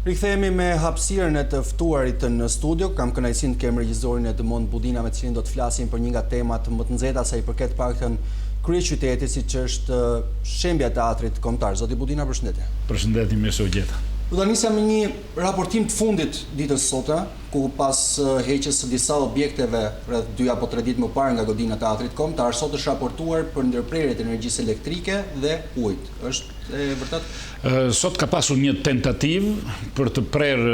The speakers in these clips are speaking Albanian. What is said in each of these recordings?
Rikthehemi me hapësirën e të ftuarit në studio. Kam kënaqësinë të kem regjisorin Edmond Budina me cilin do të flasim për një nga temat më të nxehta sa i përket paktën kryeqytetit, siç është shembja e teatrit kombëtar. Zoti Budina, përshëndetje. Përshëndetje, mirë se u gjeta. Do ta nisja me një raportim të fundit ditës sote, ku pas heqjes së disa objekteve rreth 2 apo 3 ditë më parë nga godina e teatrit kombëtar, sot është raportuar për ndërprerjet e energjisë elektrike dhe ujit. Është e vërtet? Sot ka pasur një tentativë për të prerë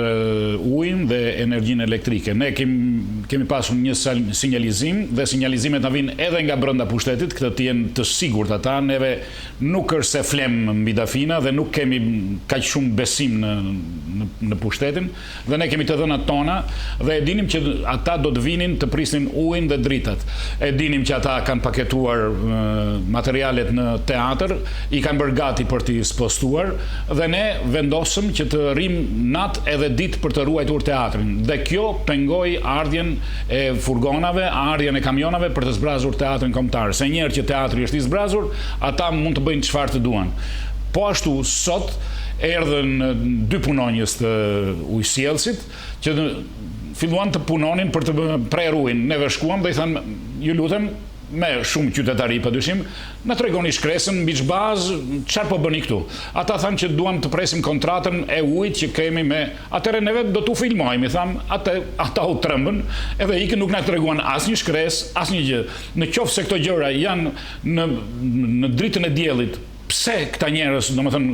ujin dhe energjinë elektrike. Ne kemi pasur një sinjalizim dhe sinjalizimet na vinë edhe nga brenda pushtetit, këtë të jenë të sigurt ata. Neve nuk është se flem mbi dafina dhe nuk kemi kaq shumë besim në pushtetin dhe ne kemi të dhënat tona dhe e dinim që ata do të vinin të prisnin ujin dhe dritat. E dinim që ata kanë paketuar materialet në teatr, i kanë bërë gati për t'i spostuar dhe ne vendosëm që të rrim natë edhe ditë për të ruajtur teatrin. Dhe kjo pengoi ardhjen e furgonave, ardhjen e kamionave për të zbrazur teatrin kombëtar. Se njerë që teatri është i zbrazur, ata mund të bëjnë çfarë të duan. Po ashtu sot erdhën 2 punonjës të ujësjellësit që filluan të punonin për të prerë ujin. Neve shkuam dhe i thanë, ju lutem, me shumë qytetari padyshim, na tregoni shkresën mbi ç'bazë, çfarë po bëni këtu. Ata thanë që duam të presim kontratën e ujit që kemi me. Atëherë neve do t'u filmojmë, i tham, ata u trembën, edhe ikën, nuk na treguan asnjë shkresë, asnjë gjë. Në qoftë se këto gjëra janë në dritën e diellit, pse këta njerëz, domethënë,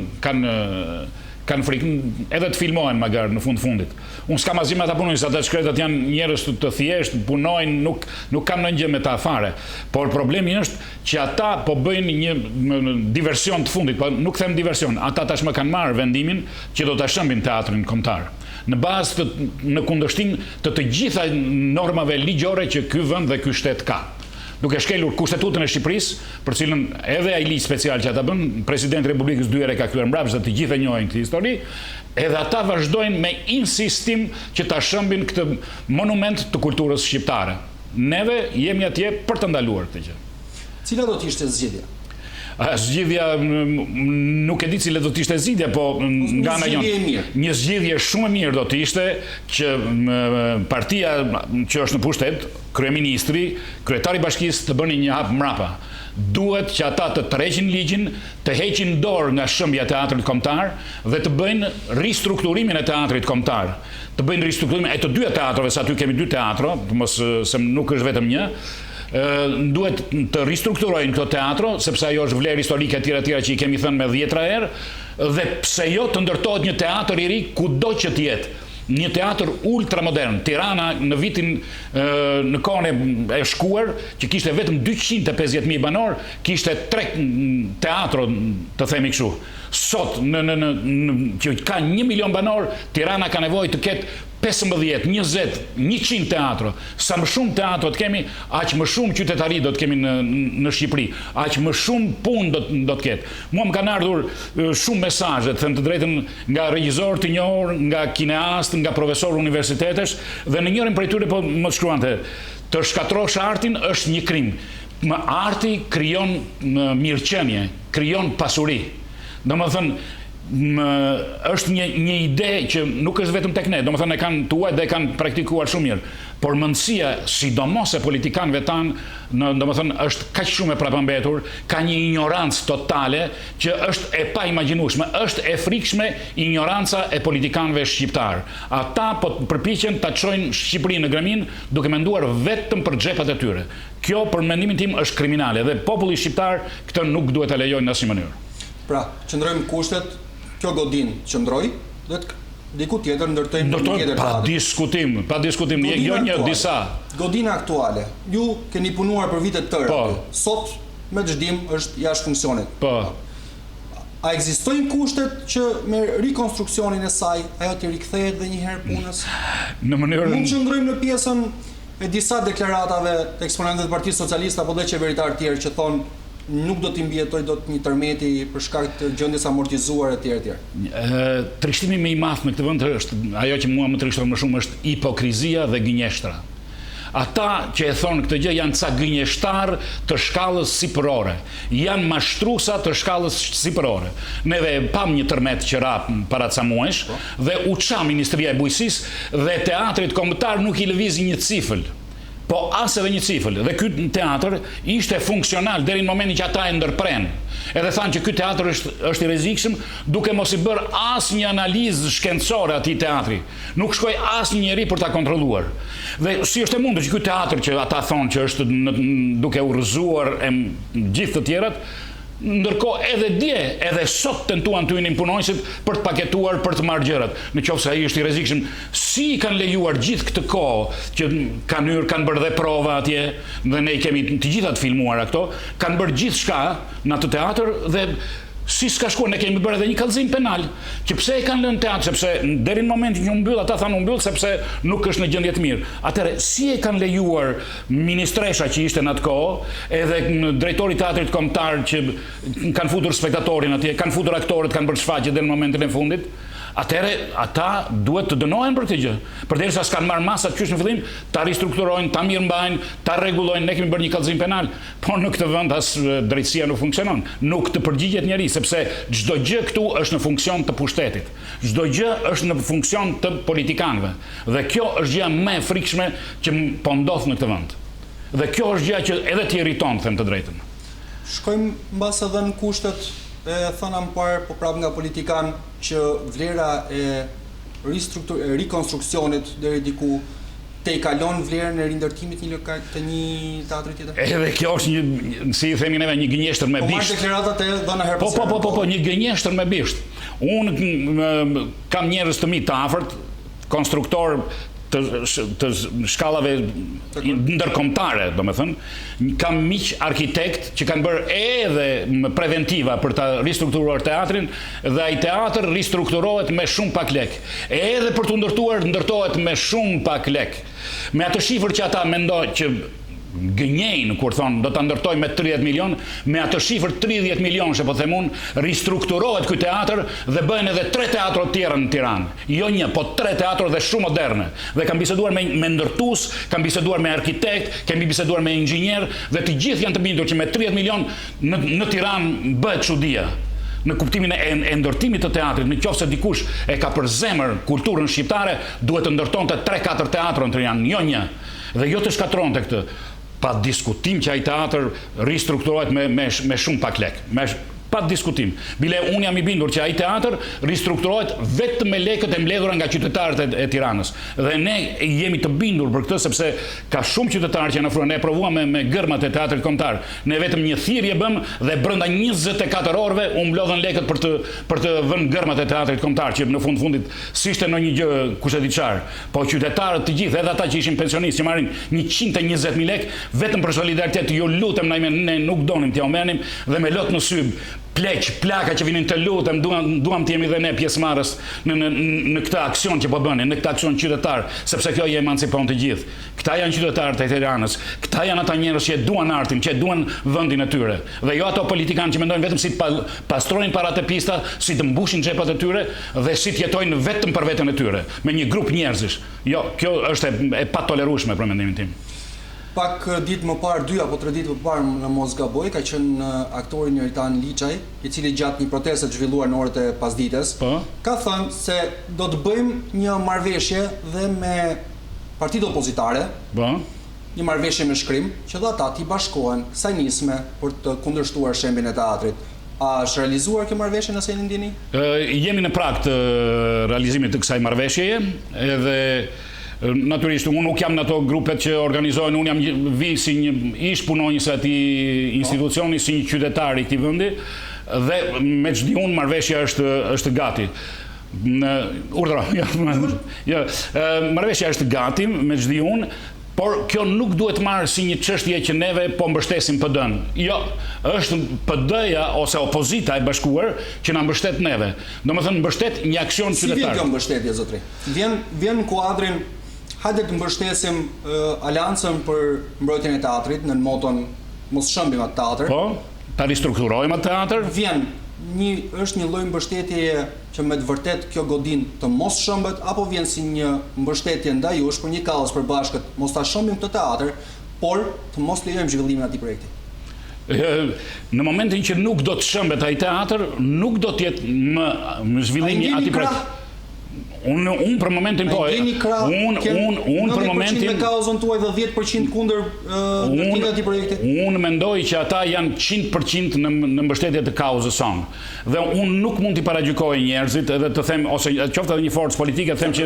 kanë frikë edhe të filmohen magar në fundit. Unë s'kam asgjë me ata punojnë, ata shkretat janë njerëz të thjeshtë, punojnë, nuk kam ndonjë gjë me ta fare. Por problemi është që ata po bëjnë një diversion të fundit, po nuk them diversion. Ata tashmë kanë marrë vendimin që do ta shëmbin teatrin kombëtar. Në bazë në kundërshtim të gjitha normave ligjore që ky vend dhe ky shtet ka. Duke shkelur kushtetutën e Shqipërisë, për cilën edhe ai ligj special që ata bën, presidenti i Republikës 2 herë ka kthyer mbrapsht dhe të gjithë e njohin këtë histori, edhe ata vazhdojnë me insistim që ta shëmbin këtë monument të kulturës shqiptare. Neve jemi atje për të ndaluar këtë gjë. Cila do të ishte zgjidhja? Zgjidhja nuk e di cile do të ishte zgjidhja, po nga ana jonë një zgjidhje shumë e mirë do të ishte që partia që është në pushtet, kryeministri, kryetari i bashkisë të bënin një hap mrapa. Duhet që ata të tërheqin ligjin, të heqin dorë nga shëmbja e teatrit kombëtar dhe të bëjnë ristrukturimin e teatrit kombëtar. Të bëjnë ristrukturimin e të dy teatrove, sa aty kemi 2 teatro, mos se nuk është vetëm një. Duhet të ristrukturojnë këto teatro, sepse ajo është vlerë historike e tjera që i kemi thënë me 10 herë, dhe pse jo të ndërtohet një teatr i ri kudo që të jetë. Një teatr ultramodern. Tirana në vitin në kohën e shkuar, që kishte vetëm 250.000 banor, kishte 3 teatro, të themi kështu. Sot që ka 1 milion banor, Tirana ka nevojë të ketë 15, 20, 100 teatro. Sa më shumë teatro të kemi, aq më shumë qytetari do të kemi në Shqipëri, aq më shumë punë do të ketë. Mua më kanë ardhur shumë mesazhe, të them të drejtën, nga regjisor të njohur, nga kineast, nga profesor universitetesh, dhe në njërin prej tyre po më shkruante, të shkatrosh artin është një krim. Arti krijon mirëqenie, krijon pasuri. Domethënë, është një ide që nuk është vetëm tek ne, domethënë e kanë tuaj dhe e kanë praktikuar shumë mirë, por mendësia, sidomos e politikanëve tanë, domethënë është kaq shumë e prapambetur, ka një ignorancë totale që është e paimagjinueshme, është e frikshme ignoranca e politikanëve shqiptar. Ata po përpiqen ta çojnë Shqipërinë në gremin duke menduar vetëm për xhepat e tyre. Kjo për mendimin tim është kriminale dhe populli shqiptar këtë nuk duhet ta lejojë në asnjë mënyrë. Pra, qëndrojmë kushtet, kjo godinë qëndroj, dhe diku tjetër ndërtojmë një tjetër teatër. Pa diskutim, jo një disa. Godina aktuale, ju keni punuar për vite të tëra, sot me çdim është jashtë funksionit. Po. A ekzistojnë kushtet që me rikonstruksionin e saj, ajo të rikthehet dhe një herë punës? Në mënyrën... Mund qëndrojmë në pjesën e disa deklaratave të eksponentëve të Partisë Socialiste apo dhe qeveritarë tjerë që thonë nuk do t'i mbjetoj do të një tërmeti për shkak të gjendjes amortizuar e tjerë. Trishtimi më i madh në këtë vend është ajo që mua më trishton më shumë është hipokrizia dhe gënjeshtra. Ata që e thonë këtë gjë janë ca gënjeshtar të shkallës sipërore. Janë mashtruesa të shkallës sipërore. Neve pam një tërmet që rap para ca muajsh dhe u ça Ministria e Bujqësisë dhe Teatrit Kombëtar nuk i lëvizi një cifël. Po as edhe një cifël. Dhe ky teatr ishte funksional deri në momentin që ata e ndërprenë. Edhe thanë që ky teatr është i rrezikshëm, duke mos i bërë asnjë analizë shkencore atij teatri. Nuk shkoi asnjë njeri për ta kontrolluar. Dhe si është e mundur që ky teatr që ata thonë që është duke urrëzuar e gjithë të tjerat, ndërkohë edhe dje, edhe sot tentuan të hynin punonjësit për të paketuar, për të marrë gjërat. Në qoftë se ai është i rrezikshëm, si i kanë lejuar gjithë këtë kohë që kanë bërë dhe prova atje, dhe ne i kemi të gjitha të filmuara këto, kanë bërë gjithçka në atë teatr dhe si s'ka shkuar, ne kemi bërë edhe një kallëzim penal, që pse e kanë lënë teatr, sepse deri në momentin që u mbyll, ata thanë u mbyll sepse nuk është në gjendje të mirë. Atëherë, si e kanë lejuar ministresha që ishte në atë kohë, edhe drejtori i Teatrit Kombëtar që kanë futur spektatorin atje, kanë futur aktorët, kanë bërë shfaqje deri në momentin e fundit. Atëherë, ata duhet të dënohen për këtë gjë. Përderisa s'kan marrë masat qysh në fillim, ta ristrukturojnë, ta mirëmbajnë, ta rregullojnë, ne kemi bërë një kallëzim penal, por në këtë vend as drejtësia nuk funksionon. Nuk të përgjigjet njeri, sepse çdo gjë këtu është në funksion të pushtetit. Çdo gjë është në funksion të politikanëve. Dhe kjo është gjëja më e frikshme që po ndodh në këtë vend. Dhe kjo është gjëja që edhe t'i irriton, them të drejtën. Shkojmë mbas edhe në kushtet e thëna më parë, po prapë nga politikan, që vlera e rikonstruksionit deri diku te i kalon vlerën e rindërtimit të një teatri tjetër. Edhe kjo është një, si i themi neve, një gënjeshtër me bisht. Po marrë deklaratat e dhëna herë pas here. Po, një gënjeshtër me bisht. Unë kam njerëz të mi të afërt, konstruktor të shkallave ndërkombëtare, domethënë, kam miq arkitekt që kanë bërë edhe preventiva për ta ristrukturuar teatrin dhe ai teatr ristrukturohet me shumë pak lek. Edhe për të ndërtohet me shumë pak lek. Me atë shifër që ata mendojnë që gënjejnë kur thonë do ta ndërtoj me 30 milion, me atë shifër 30 milion, po them unë, ristrukturohet ky teatr dhe bëhen edhe 3 teatro të tjera në Tiranë. Jo një, po 3 teatro dhe shumë moderne. Dhe kam biseduar me ndërtues, kam biseduar me arkitekt, kemi biseduar me inxhinier dhe të gjithë janë të bindur që me 30 milion në Tiranë bëhet çudia. Në kuptimin e ndërtimit të teatrit, në qoftë se dikush e ka për zemër kulturën shqiptare, duhet të ndërtonte 3-4 teatro në Tiranë, jo një. Dhe jo të shkatronte këtë. Pa diskutim që ai teatr ristrukturohet me shumë pak lek. Pa diskutim. Bile unë jam i bindur që ai teatr ristrukturohet vetëm me lekët e mbledhura nga qytetarët e Tiranës. Dhe ne jemi të bindur për këtë sepse ka shumë qytetarë që janë ofruar. Ne provuam me gërmat e Teatrit Kombëtar. Ne vetëm një thirrje bëm dhe brenda 24 orëve u mblodhen lekët për të vënë gërmat e Teatrit Kombëtar, që në fundit s'ishte ndonjë gjë kush e di çfarë. Po qytetarët të gjithë, edhe ata që ishin pensionistë, që marrin 120.000 lekë vetëm për solidaritet, ju lutem, ne nuk donim t'ja merrnim dhe me lot në syb. Plaka që vinin të lutem, duam të jemi dhe ne pjesëmarrës në këtë aksion që po bënin, në këtë aksion qytetar, sepse kjo i emancipon të gjithë. Këta janë qytetarët e Tiranës, këta janë ata njerëz që duan artin, që duan vendin e tyre. Dhe jo ato politikanë që mendojnë vetëm si të pastrojnë parat e pista, si të mbushin xhepat e tyre dhe si të jetojnë vetëm për veten e tyre, me një grup njerëzish. Jo, kjo është e patolerueshme për mendimin tim. Pak ditë më parë, 2 apo 3 ditë më parë, në mos gaboj, ka qenë aktori Njeritan Liçaj, i cili gjatë një proteste të zhvilluar në orët e pasdites, ka thënë se do të bëjmë një marrëveshje dhe me partitë opozitare, një marrëveshje me shkrim, që dhe ata t'i bashkohen kësaj nisme për të kundërshtuar shembin e teatrit. A është realizuar kjo marrëveshje, nëse jeni ndjeni? Jemi në prag të realizimit të kësaj marrëveshjeje, edhe natyrisht unë nuk jam në ato grupet që organizojnë, unë jam vi si një ish punonjës atij institucioni, si një qytetar i këtij vendi, dhe me çdi unë marrëveshja është gati. Marrëveshja është gati me çdi unë, por kjo nuk duhet marrë si një çështje që neve po mbështesim PD-n. Jo, është PD-ja ose opozita e bashkuar që na mbështet neve. Domethënë mbështet një aksion qytetar. Si vjen kjo mbështetje, zotri? Vjen në kuadrin hajde të mbështesim Aleancën për mbrojtjen e teatrit në moton mos shëmbim atë teatr. Po, ta ristrukturojmë atë teatr. Vjen është një lloj mbështetjeje që me të vërtet kjo godin të mos shëmbet, apo vjen si një mbështetje ndaj jush për një kaos për bashkët, mos ta shëmbim këtë teatr, por të mos lejojmë zhvillimin e atij projekti. Në momentin që nuk do të shëmbet ai teatr, nuk do të jetë më zhvillimi i atij projekti. Unë për momentin po. Unë për momentin me kauzën tuaj dhe 10% kundër ndërtimit të atij projekti. Unë mendoj që ata janë 100% në mbështetje të kauzës sonë. Dhe unë nuk mund t'i paragjykoj njerëzit edhe të them, ose qoftë edhe një forcë politike, të them që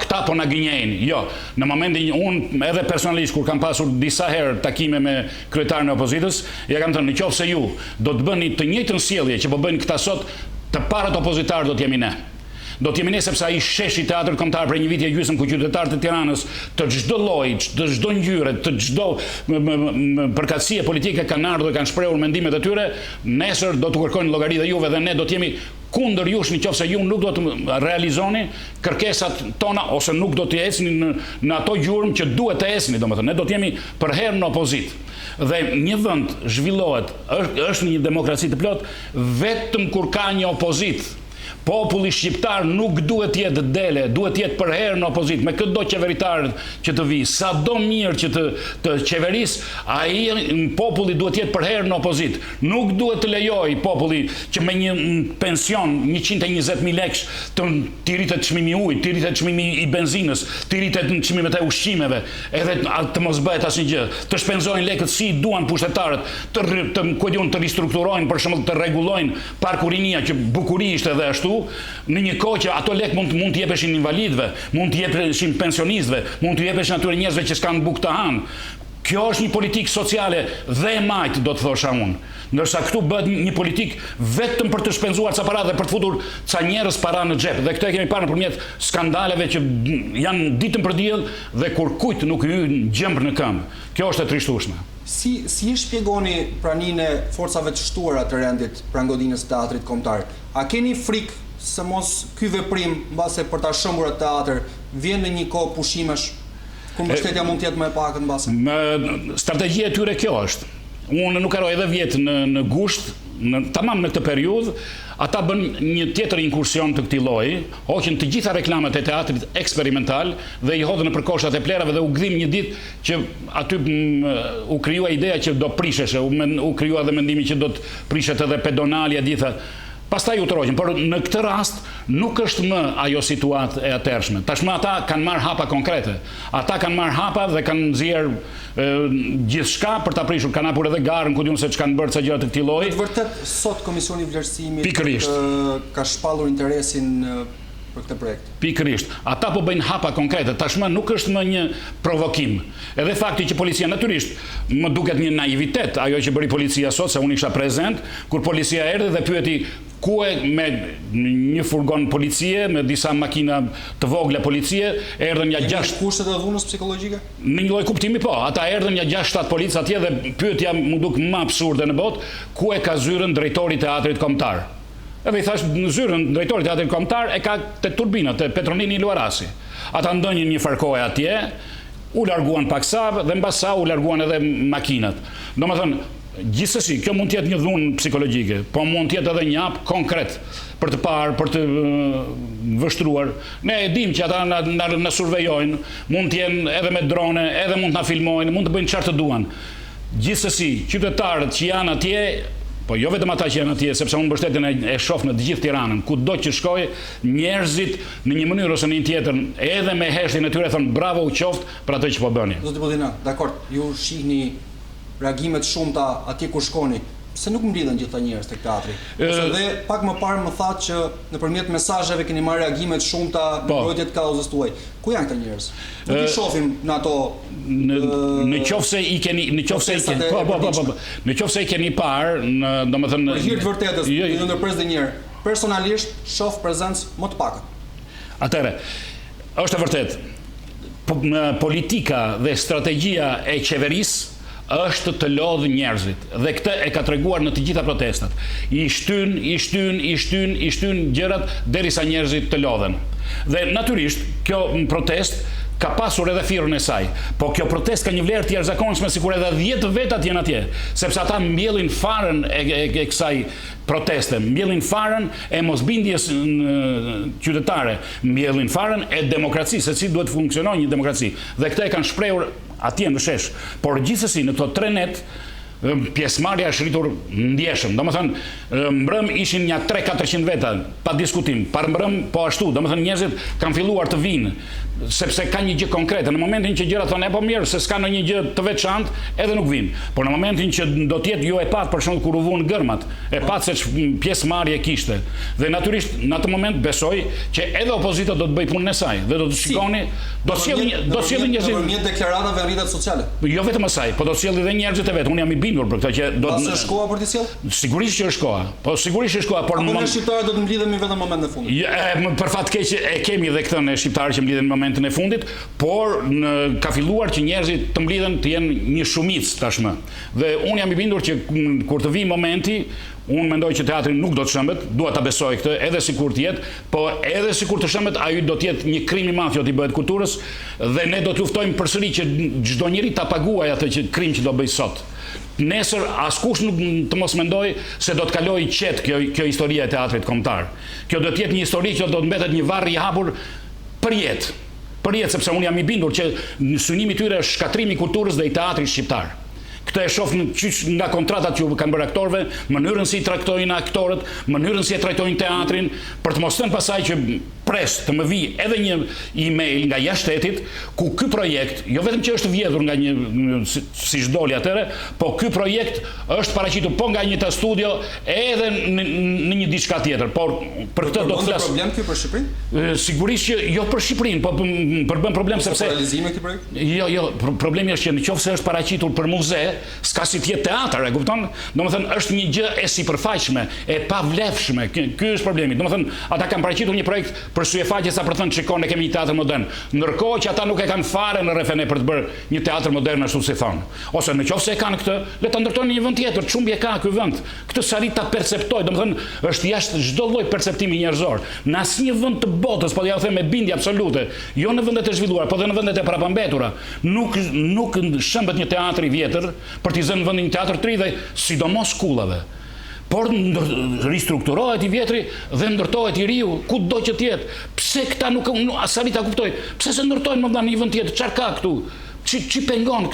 këta po na gënjejnë. Jo, në momentin unë edhe personalisht kur kam pasur disa herë takime me kryetarin e opozitës, ja kam thënë, nëse ju do të bëni të njëjtën sjellje që po bëjnë këta sot, të parët opozitaar do të jemi ne. Do të jemi ne sepse ai sheshi teatr kombëtar për një vit e gjysmë ku qytetarët e Tiranës të çdo lloji, të çdo ngjyre, të çdo përkatësie politike kanë ardhur dhe kanë shprehur mendimet e tyre, nesër do të kërkojnë llogari dhe juve dhe ne do të jemi kundër jush nëse ju nuk do të realizoni kërkesat tona ose nuk do të ecni në ato gjurmë që duhet të ecni, domethënë ne do të jemi për herë në opozit. Dhe një vend zhvillohet, është një demokraci të plot vetëm kur ka një opozit. Populli shqiptar nuk duhet të jetë dele, duhet të jetë për herë në opozit, me këto qeveritar që të vi, sa do mirë që të qeveris, ai populli duhet të jetë për herë në opozit. Nuk duhet të lejoj populli që me një pension 120.000 lekë të rritet çmimi i ujit, të rritet çmimi i benzinës, të rritet çmimet e ushqimeve, edhe të mos bëhet asnjë, të shpenzojnë lekët si duan pushtetarët, të ristrukturojnë, për shembull të rregullojnë parkurinia që bukuri ishte edhe ashtu. Në një kohë që ato lek mund të jepeshin invalidëve, mund të jepeshin pensionistëve, mund të jepeshin atyre njerëzve që s'kanë bukë të hanë. Kjo është një politikë sociale dhe e majtë, do të thosha unë. Ndërsa këtu bëhet një politikë vetëm për të shpenzuar ca para dhe për të futur ca njerëz para në xhep. Dhe këtë e kemi parë nëpërmjet skandaleve që janë ditën për diell dhe kur kujt nuk hyn gjembër në këmbë. Kjo është e trishtueshme. Si e shpjegoni praninë e forcave të shtuara të rendit pranë godinës së teatrit kombëtar? A keni frikë se mos ky veprim mbase për ta shëmbur atë teatr vjen në një kohë pushimesh ku mbështetja mund të jetë më e pakët mbase? Strategjia e tyre kjo është. Unë nuk harroj edhe vjet në gusht, tamam në këtë periudhë, ata bën një tjetër inkursion të këtij lloji, hoqën të gjitha reklamat e teatrit eksperimental dhe i hodhën nëpër koshtat e plerave dhe u gdhim një ditë që aty u krijua ideja që do prisheshe, u krijua edhe mendimi që do të prishet edhe pedonalja gjitha. Pastaj u troqën, por në këtë rast nuk është më ajo situatë e atërshme. Tashmë ata kanë marrë hapa konkrete. Ata kanë marrë hapa dhe kanë nxjerrë gjithçka për ta prishur. Kanë hapur edhe garën ku diun se ç'kanë bërë ca gjëra të këtij lloji. Në të vërtet sot Komisioni i Vlerësimit ka shpallur interesin për këtë projekt. Pikërisht. Ata po bëjnë hapa konkrete. Tashmë nuk është më një provokim. Edhe fakti që policia natyrisht më duket një naivitet ajo që bëri policia sot, se unë isha prezent, kur policia erdhi dhe pyeti ku e me një furgon policie, me disa makina të vogla policie, erdhën ja 6 kushtet e dhunës psikologjike? Në një lloj kuptimi po, ata erdhën ja 6-7 policë atje dhe pyetja më duk më absurde në botë, ku e ka zyrën drejtori i teatrit kombëtar? Edhe i thash në zyrën drejtori i teatrit kombëtar e ka te turbinat, te Petronini Luarasi. Ata ndonjën një farkoje atje, u larguan pak sa dhe mbas sa u larguan edhe makinat. Domethënë, gjithsesi, kjo mund të jetë një dhunë psikologjike, po mund të jetë edhe një hap konkret për të parë, për të vështruar. Ne e dim që ata na survejojnë, mund të jenë edhe me drone, edhe mund të na filmojnë, mund të bëjnë çfarë të duan. Gjithsesi, qytetarët që janë atje, po jo vetëm ata që janë atje, sepse unë mbështetjen e shoh në të gjithë Tiranën, kudo që shkoj, njerëzit në një mënyrë ose në një tjetër, edhe me heshtin e tyre thonë bravo u qoftë për atë që po bëni. Zoti Budina, dakor, ju shihni reagimet shumëta atje ku shkoni. Pse nuk mblidhen gjithë njerëz tek teatri? Ose dhe pak më parë më thatë që nëpërmjet mesazheve keni marrë reagime të shumta në mbrojtje të kauzës tuaj. Ku janë këta njerëz? Nuk i shohim në ato në qoftë i keni në qoftë i keni parë, domethënë për hir të vërtetës, ju ndërpres dhe një herë. Personalisht shoh prezencë më të pakët. Atëherë, është e vërtetë. Politika dhe strategjia e qeverisë është të lodhë njerëzit dhe këtë e ka treguar në të gjitha protestat. I shtyn gjërat derisa njerëzit të lodhen. Dhe natyrisht kjo protest ka pasur edhe firën e saj, po kjo protestë ka një vlerë të jashtëzakonshme sikur edhe 10 vetat janë atje, sepse ata mbjellin farën e kësaj proteste, mbjellin farën e mosbindjes qytetare, mbjellin farën e demokracisë, se si duhet të funksionojë një demokraci. Dhe këtë e kanë shprehur atje në shesh. Por gjithsesi në këto 3 net pjesëmarrja është rritur ndjeshëm. Domethënë, mbrëm ishin një 300-400 veta, pa diskutim. Parmbrëm po ashtu. Domethënë, njerëzit kanë filluar të vinë, sepse ka një gjë konkrete. Në momentin që gjërat thonë po mirë, se s'ka ndonjë gjë të veçantë, edhe nuk vinë. Por në momentin që do të jetë jo e pat, për shembull kur u vuan gërmat, e pat se pjesëmarrje kishte. Dhe natyrisht në atë moment besoj që edhe opozita do të bëj punën e saj dhe do të shikoni, do sjellë njerëzit nëpërmjet deklaratave në rrjetet sociale. Jo vetëm asaj, po do të sjellë edhe njerëzit e vet. Unë jam i bindur për këtë që do të është koha për të sjellë? Sigurisht që është koha. Po sigurisht është koha, por në moment shqiptarët do të mblidhemi vetëm në momentin e fundit. Për fat keq e kemi edhe këtë në shqiptarë që mblidhen në momentin e fundit, por ka filluar që njerëzit të mblidhen të jenë një shumicë tashmë. Dhe unë jam i bindur që kur të vijë momenti, unë mendoj që teatri nuk do të shëmbet, dua ta besoj këtë, edhe sikur të jetë, po edhe sikur të shëmbet, ai do të jetë një krim i madh i bëhet kulturës dhe ne do të luftojmë përsëri që çdo njeri ta paguajë atë që krim që do bëj sot. Nesër askush nuk të mos mendoj se do të kalojë qet kjo historia e teatrit kombëtar. Kjo do të jetë një histori që do të mbetet një varr i hapur për jetë. Për jetë, sepse unë jam i bindur që synimi i tyre është shkatrimi i kulturës dhe i teatrit shqiptar. Këtë e shoh nga kontratat që kanë bërë aktorëve, mënyrën si i trajtojnë aktorët, mënyrën si e trajtojnë teatrin, për të mos thënë pasaj që pres të më vi edhe një email nga jashtë shtetit, ku ky projekt, jo vetëm që është vjedhur nga një siç doli atëre, po ky projekt është paraqitur po nga një të studio edhe në një diçka tjetër. Por për këtë do të flas. Ka problem ky për Shqipërinë? Sigurisht që jo për Shqipërinë, po për bën problem sepse realizimi i këtij projekti? Jo, problemi është që nëse është paraqitur për muze, s'ka si të jetë teatr, e kupton? Domethënë është një gjë e sipërfaqshme, e pavlefshme. Ky është problemi. Domethënë ata kanë paraqitur një projekt për syefaqe sa për thënë shikon ne kemi një teatr modern, ndërkohë që ata nuk e kanë fare në RFN për të bërë një teatr modern ashtu si thonë. Ose nëse e kanë këtë, le ta ndërtojnë në një vend tjetër, çumbje ka ky vend. Këtë s'arrit ta perceptoj, domethënë është jashtë çdo lloj perceptimi njerëzor. Në asnjë vend të botës, po ja u them me bindje absolute, jo në vendet e zhvilluara, po edhe në vendet e parapambetura, nuk shëmbet një teatr i vjetër për t'i zënë vendin një teatr të ri dhe sidomos kullave. Por ristrukturohet i vjetri dhe ndërtohet i riu, ku do që tjetë. Pse këta nuk asari ta kuptoj? Pse se ndërtojnë më një vend tjetër? Çfarë ka këtu? Çi pengon?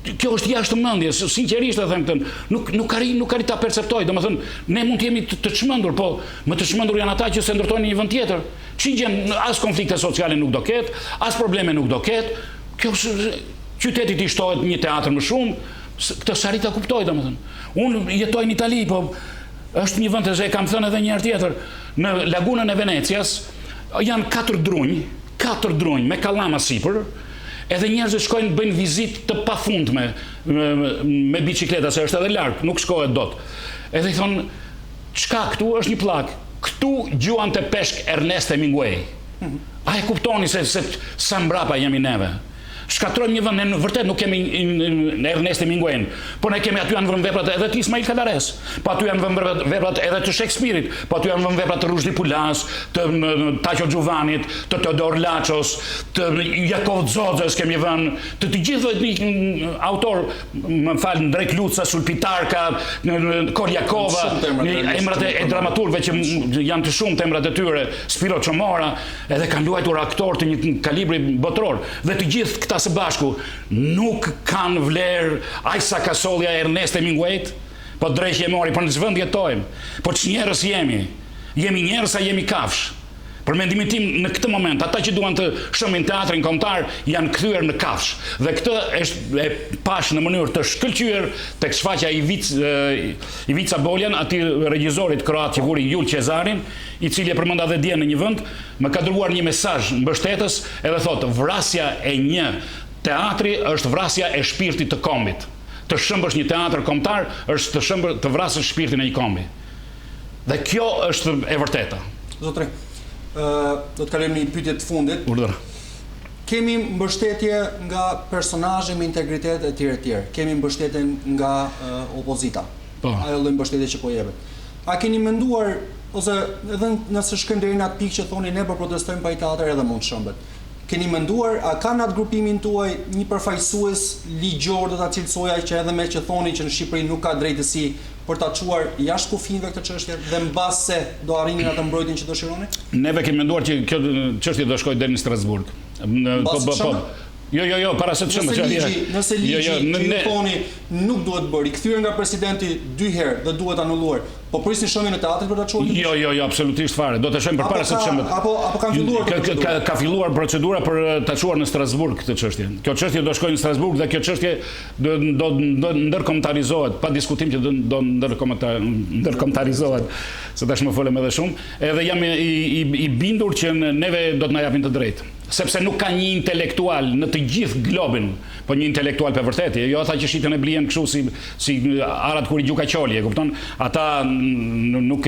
Kjo është jashtë mendjes, sinqerisht e them këtë. Nuk arri ta perceptoj. Domethënë, ne mund të jemi të çmendur, po më të çmendur janë ata që se ndërtojnë një vend tjetër. Çigjen as konflikte sociale nuk do ketë, as probleme nuk do ketë. Kjo qytetit i shtohet një teatr më shumë. Këtë s'arri ta kuptoj, domethënë. Unë jetoj në Itali, po është një vend që e kam thënë edhe një herë tjetër, në lagunën e Venecias janë 4 drunj me kallama sipër, edhe njerëzit shkojnë bëjnë vizitë të pafundme me bicikleta, se është edhe larg, nuk shkohet dot. Edhe i thonë, çka këtu është një pllak, këtu gjuan të peshk Ernest Hemingway. A e kuptoni se sa mbrapa jemi neve? Shkatrojmë një vend, ne vërtet nuk kemi Ernest Hemingway, por ne kemi aty janë vënë veprat edhe të Ismail Kadares, po aty janë vënë veprat edhe të Shakespeare-it, po aty janë vënë veprat të Rushdie Pulas, të Taco Giovanit, të Teodor Lachos, të Jakov Zodzës kemi vënë, të gjithë autor, më fal, Drek Luca, Sulpitarka, Korjakova, emrat e dramaturgëve që janë të shumtë emrat e tyre, Spiro Çomora, edhe kanë luajtur aktorë të një kalibri botror, dhe të gjithë këta së bashku nuk kanë vlerë aq sa ka solja Ernest Hemingway, po drejtë e mori, po në ç'vend jetojmë, po ç'njerëz jemi njerëz a jemi kafsh. Për mendimin tim në këtë moment, ata që duan të shëmbin teatrin kombëtar janë kthyer në kafsh. Dhe këtë është e pash në mënyrë të shkëlqyer tek shfaqja Ivica Boljan, atij regjisorit kroat që vuri Jul Cezarin, i cili e përmenda dhe dje në një vend, më ka dërguar një mesazh mbështetës edhe thotë: vrasja e një teatri është vrasja e shpirtit të kombit. Të shëmbësh një teatr kombëtar është të vrasësh shpirtin e një kombi. Dhe kjo është e vërteta. Zotre, do të kalojmë në pyetje të fundit. Urdhër. Kemi mbështetje nga personazhe me integritet e tjerë. Kemi mbështetje nga opozita. Ajo lloj mbështetje që po jepet. A keni menduar ose edhe nëse shkojmë deri në atë pikë që thoni ne po protestojmë pa i teatr edhe mund shëmbet. keni menduar, a ka në atë grupimin tuaj një përfaqësues ligjor, do ta cilësoja që edhe me që thoni që në Shqipëri nuk ka drejtësi për ta çuar jashtë kufive këtë çështje dhe mbase do arrinin atë mbrojtjen që dëshironi? Neve kemi menduar që kjo çështje do shkojë deri në Strasburg. Jo, para se të shumë. Nëse ligji që ju thoni nuk duhet bërë, i kthyer nga presidenti 2 herë dhe duhet anulluar, po prisni shëmbin e teatrit për ta çuar? Jo, absolutisht fare. Do të shohim përpara se të shëmbet. Apo kanë filluar ka filluar procedura për ta çuar në Strasburg këtë çështje. Kjo çështje do shkojë në Strasburg dhe kjo çështje do ndërkombëtarizohet, pa diskutim që do ndërkombëtarizohet, se tash më folëm edhe shumë. Edhe jam i bindur që neve do të na japin të drejtë. Sepse nuk ka një intelektual në të gjithë globin, po një intelektual për vërtetë, jo ata që shiten e blien kështu si arat kur i gjuka qoli, e kupton? Ata nuk ka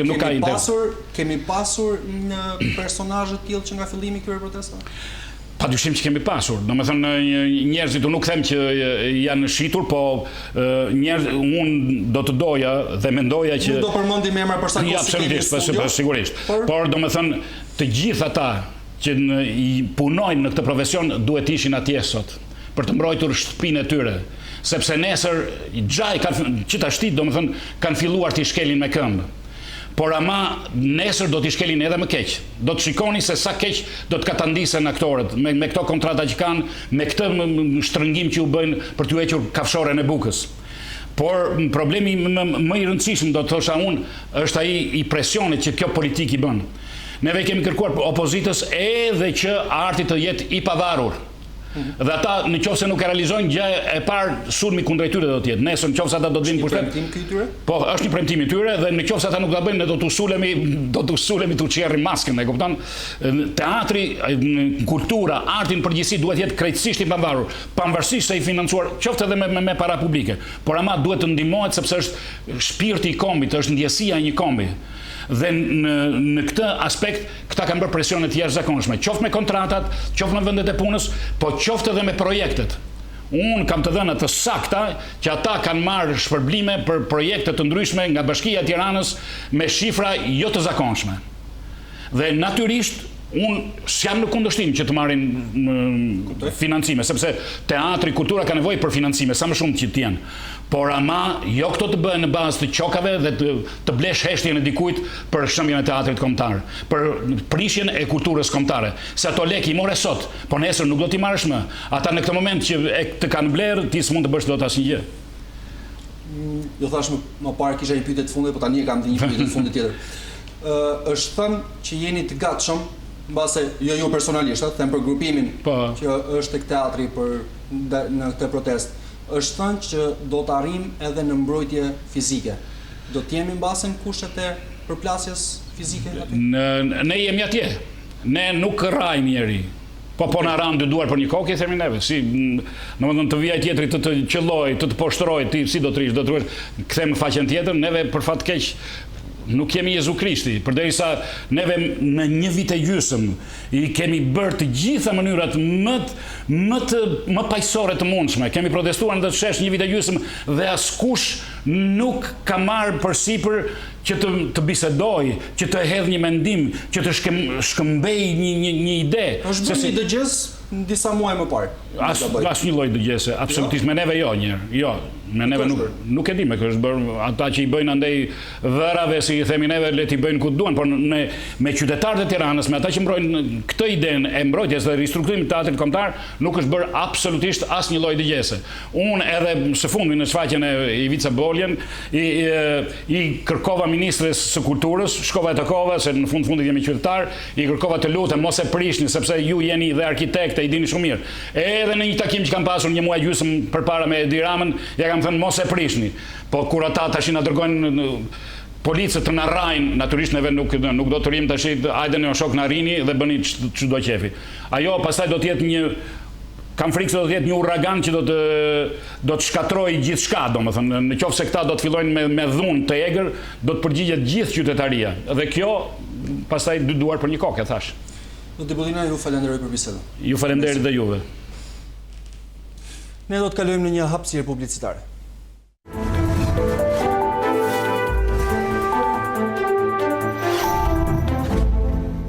Kemi pasur një personazh të tillë që nga fillimi këtyre protestave? Padyshim që kemi pasur. Domethënë njerëzit, unë nuk them që janë shitur, po unë do të doja dhe mendoja që nuk do përmendim emra për sa kohë absolutisht, sigurisht. Por domethënë të gjithë ata që i punojnë në këtë profesion duhet ishin atje sot për të mbrojtur shtëpinë e tyre, sepse nesër që ta shtit, domethënë kanë filluar të shkelin me këmbë. Por ama nesër do t'i shkelin edhe më keq. Do të shikoni se sa keq do të katandisen aktorët me këto kontrata që kanë, me këtë shtrëngim që u bëjnë për t'u hequr kafshorën e bukës. Por problemi më i rëndësishëm, do të thosha unë, është ai i presionit që kjo politik i bën. Neve kemi kërkuar opozitës edhe që arti të jetë i pavarur. Dhe ata në qoftë se nuk e realizojnë, gjë e parë sulmi kundrejt tyre do të jetë. Nesër në qoftë se ata do të vinë pushtet. Është një premtim tyre? Po, është një premtim i tyre dhe në qoftë se ata nuk ta bëjnë, ne do t'u sulemi t'u çerrim maskën, e kupton? Teatri, kultura, arti në përgjithësi duhet jetë krejtësisht i pavarur, pavarësisht se i financuar qoftë edhe me para publike. Por ama duhet të ndihmohet sepse është shpirti i kombit, është ndjesia e një kombi. Dhe në këtë aspekt këta kanë bërë presione të jashtëzakonshme, qoftë me kontratat, qoftë në vendet e punës, po qoftë edhe me projektet. Unë kam të dhëna të sakta që ata kanë marrë shpërblime për projekte të ndryshme nga Bashkia e Tiranës me shifra jo të zakonshme. Dhe natyrisht unë s'jam në kundërshtim që të marrin financime, sepse teatri, kultura ka nevojë për financime, sa më shumë që t'jenë. Por ama jo këto të bëhen në bazë të qokave dhe të blesh heshtjen e dikujt për shëmbjen e teatrit kombëtar, për prishjen e kulturës kombëtare. Se ato lek i more sot, po nesër nuk do t'i marrësh më. Ata në këtë moment që të kanë blerë, ti s'mund të bësh dot asnjë gjë. Jo thash më parë kisha një pyetje të fundit, po tani e kam një pyetje të fundit tjetër. Është thënë që jeni të gatshëm, mbase jo ju personalisht, them për grupimin që është tek teatri në këtë protestë. Është thënë që do të arrim edhe në mbrojtje fizike. Do të jemi mbase në kushtet e përplasjes fizike aty? Ne jemi atje. Ne nuk rrajmë njeri. Po na ran dy duar për një kokë, themi neve. Si, domethënë të vijaj tjetri të qelloj, të poshtroj, ti si do të rish, do të kthem faqen tjetër, neve për fat keq nuk kemi Jezu Krishti, përderisa neve në një vit e gjysmë i kemi bërë të gjitha mënyrat më paqësore të mundshme. Kemi protestuar në të shesh një vit e gjysmë dhe askush nuk ka marrë përsipër që të bisedoj, që të hedh një mendim, që të shkëmbej një ide. Është bërë një dëgjes në disa muaj më parë. Asnjë lloj dëgjese, absolutisht me neve jo njerë. Jo, me neve nuk e di me kështë bërë, ata që i bëjnë andej vërave, si i themi neve, le t'i bëjnë ku duan, por me qytetarët e Tiranës, me ata që mbrojnë këtë idenë e mbrojtjes dhe ristrukturimit të teatrit kombëtar, nuk është bërë absolutisht asnjë lloj dëgjese. Unë edhe së fundi në shfaqjen e Ivica Boljen, i kërkova ministres së kulturës, shkova e takova, se në fundit jemi qytetar, i kërkova të lutem mos e prishni, sepse ju jeni dhe arkitekte, i dini shumë mirë. Edhe në një takim që kam pasur një muaj gjysmë përpara me Edi Ramën, ja kam thënë mos e prishni. Po kur ata tash na dërgojnë policët të na rrajnë, natyrisht neve nuk do të rrim tash, hajde në shok na rini dhe bëni çdo qefi. Ajo pastaj do të jetë kam frikë se do të jetë një uragan që do të shkatrojë gjithçka, domethënë, në qoftë se këta do të fillojnë me dhunë të egër, do të përgjigjet gjithë qytetaria. Dhe kjo pastaj dy duar për një kokë, thash. Zoti Budina, ju falenderoj për bisedën. Ju falenderoj dhe juve. Ne do të kalojmë në një hapësirë publicitare.